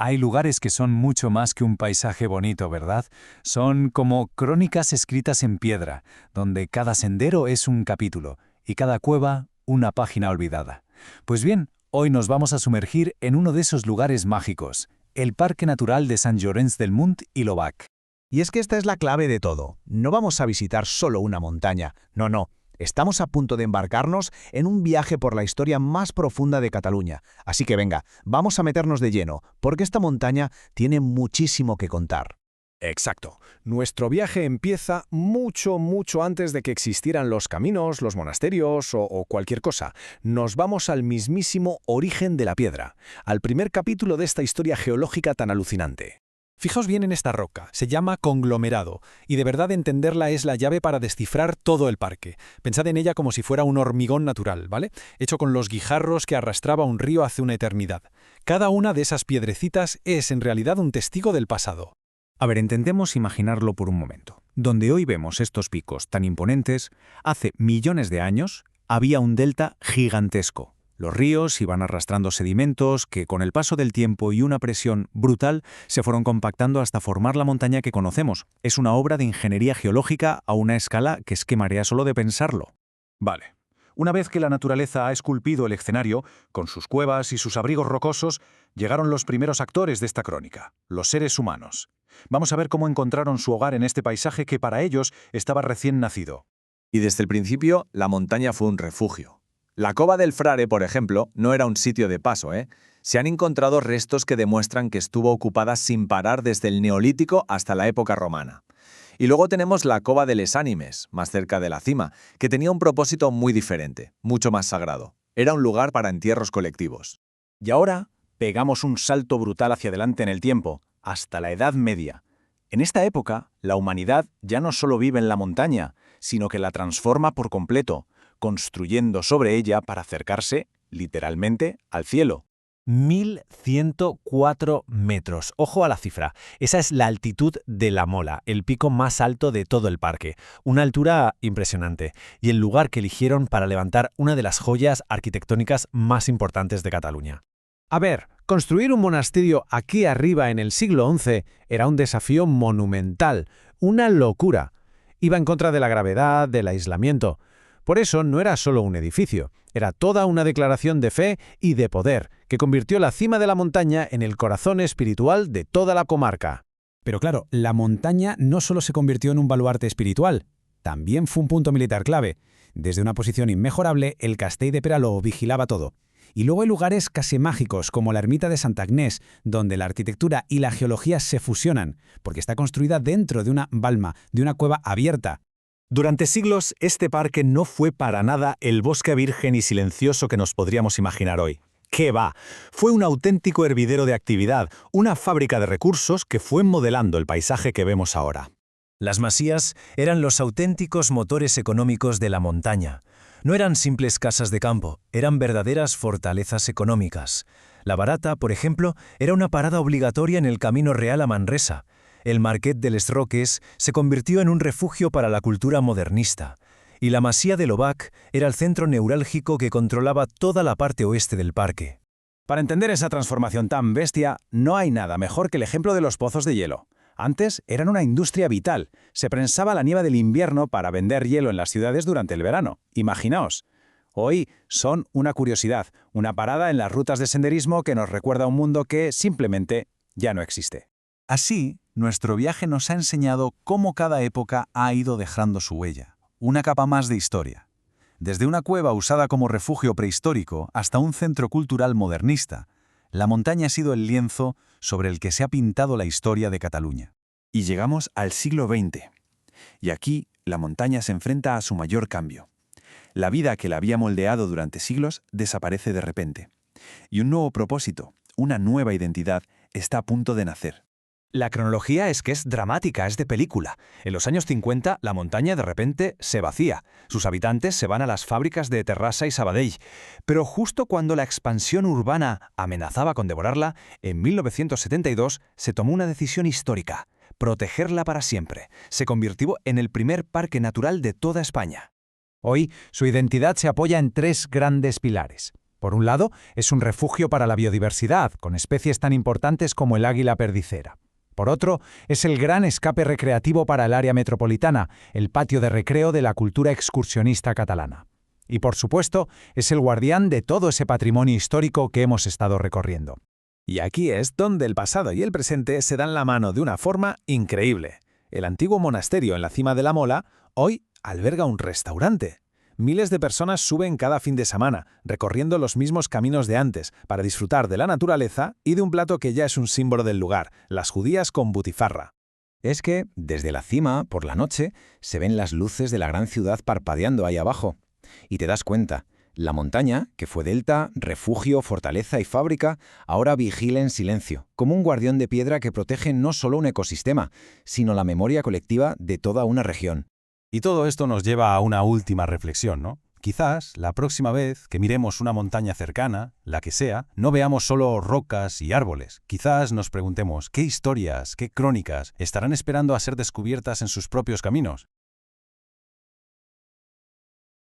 Hay lugares que son mucho más que un paisaje bonito, ¿verdad? Son como crónicas escritas en piedra, donde cada sendero es un capítulo y cada cueva una página olvidada. Pues bien, hoy nos vamos a sumergir en uno de esos lugares mágicos, el Parque Natural de Sant Llorenç del Munt y l'Obac. Y es que esta es la clave de todo. No vamos a visitar solo una montaña. No. Estamos a punto de embarcarnos en un viaje por la historia más profunda de Cataluña. Así que venga, vamos a meternos de lleno, porque esta montaña tiene muchísimo que contar. Exacto. Nuestro viaje empieza mucho antes de que existieran los caminos, los monasterios o cualquier cosa. Nos vamos al mismísimo origen de la piedra, al primer capítulo de esta historia geológica tan alucinante. Fijaos bien en esta roca, se llama conglomerado, y de verdad entenderla es la llave para descifrar todo el parque. Pensad en ella como si fuera un hormigón natural, ¿vale? Hecho con los guijarros que arrastraba un río hace una eternidad. Cada una de esas piedrecitas es en realidad un testigo del pasado. A ver, intentemos imaginarlo por un momento. Donde hoy vemos estos picos tan imponentes, hace millones de años había un delta gigantesco. Los ríos iban arrastrando sedimentos que, con el paso del tiempo y una presión brutal, se fueron compactando hasta formar la montaña que conocemos. Es una obra de ingeniería geológica a una escala que es que marea solo de pensarlo. Vale. Una vez que la naturaleza ha esculpido el escenario, con sus cuevas y sus abrigos rocosos, llegaron los primeros actores de esta crónica, los seres humanos. Vamos a ver cómo encontraron su hogar en este paisaje que para ellos estaba recién nacido. Y desde el principio, la montaña fue un refugio. La Cova del Frare, por ejemplo, no era un sitio de paso, ¿eh? Se han encontrado restos que demuestran que estuvo ocupada sin parar desde el Neolítico hasta la época romana. Y luego tenemos la Cova de les Ànimes, más cerca de la cima, que tenía un propósito muy diferente, mucho más sagrado. Era un lugar para entierros colectivos. Y ahora pegamos un salto brutal hacia adelante en el tiempo, hasta la Edad Media. En esta época, la humanidad ya no solo vive en la montaña, sino que la transforma por completo, construyendo sobre ella para acercarse, literalmente, al cielo. 1.104 metros. Ojo a la cifra. Esa es la altitud de La Mola, el pico más alto de todo el parque. Una altura impresionante. Y el lugar que eligieron para levantar una de las joyas arquitectónicas más importantes de Cataluña. A ver, construir un monasterio aquí arriba en el siglo XI era un desafío monumental. Una locura. Iba en contra de la gravedad, del aislamiento. Por eso no era solo un edificio, era toda una declaración de fe y de poder, que convirtió la cima de la montaña en el corazón espiritual de toda la comarca. Pero claro, la montaña no solo se convirtió en un baluarte espiritual, también fue un punto militar clave. Desde una posición inmejorable, el Castell de Peraló vigilaba todo. Y luego hay lugares casi mágicos, como la ermita de Santa Agnés, donde la arquitectura y la geología se fusionan, porque está construida dentro de una balma, de una cueva abierta. Durante siglos, este parque no fue para nada el bosque virgen y silencioso que nos podríamos imaginar hoy. ¡Qué va! Fue un auténtico hervidero de actividad, una fábrica de recursos que fue modelando el paisaje que vemos ahora. Las masías eran los auténticos motores económicos de la montaña. No eran simples casas de campo, eran verdaderas fortalezas económicas. La Barata, por ejemplo, era una parada obligatoria en el camino real a Manresa. El Marquet de les Roques se convirtió en un refugio para la cultura modernista, y la Masía de l'Obac era el centro neurálgico que controlaba toda la parte oeste del parque. Para entender esa transformación tan bestia, no hay nada mejor que el ejemplo de los pozos de hielo. Antes eran una industria vital, se prensaba la nieve del invierno para vender hielo en las ciudades durante el verano. Imaginaos. Hoy son una curiosidad, una parada en las rutas de senderismo que nos recuerda a un mundo que simplemente ya no existe. Así, nuestro viaje nos ha enseñado cómo cada época ha ido dejando su huella, una capa más de historia. Desde una cueva usada como refugio prehistórico hasta un centro cultural modernista, la montaña ha sido el lienzo sobre el que se ha pintado la historia de Cataluña. Y llegamos al siglo XX. Y aquí, la montaña se enfrenta a su mayor cambio. La vida que la había moldeado durante siglos desaparece de repente. Y un nuevo propósito, una nueva identidad, está a punto de nacer. La cronología es que es dramática, es de película. En los años 50, la montaña de repente se vacía. Sus habitantes se van a las fábricas de Terrassa y Sabadell. Pero justo cuando la expansión urbana amenazaba con devorarla, en 1972 se tomó una decisión histórica: protegerla para siempre. Se convirtió en el primer parque natural de toda España. Hoy, su identidad se apoya en tres grandes pilares: Por un lado, es un refugio para la biodiversidad, con especies tan importantes como el águila perdicera. Por otro, es el gran escape recreativo para el área metropolitana, el patio de recreo de la cultura excursionista catalana. Y por supuesto, es el guardián de todo ese patrimonio histórico que hemos estado recorriendo. Y aquí es donde el pasado y el presente se dan la mano de una forma increíble. El antiguo monasterio en la cima de la Mola hoy alberga un restaurante. Miles de personas suben cada fin de semana, recorriendo los mismos caminos de antes, para disfrutar de la naturaleza y de un plato que ya es un símbolo del lugar, las judías con butifarra. Es que, desde la cima, por la noche, se ven las luces de la gran ciudad parpadeando ahí abajo. Y te das cuenta, la montaña, que fue delta, refugio, fortaleza y fábrica, ahora vigila en silencio, como un guardián de piedra que protege no solo un ecosistema, sino la memoria colectiva de toda una región. Y todo esto nos lleva a una última reflexión, ¿no? Quizás la próxima vez que miremos una montaña cercana, la que sea, no veamos solo rocas y árboles. Quizás nos preguntemos qué historias, qué crónicas estarán esperando a ser descubiertas en sus propios caminos.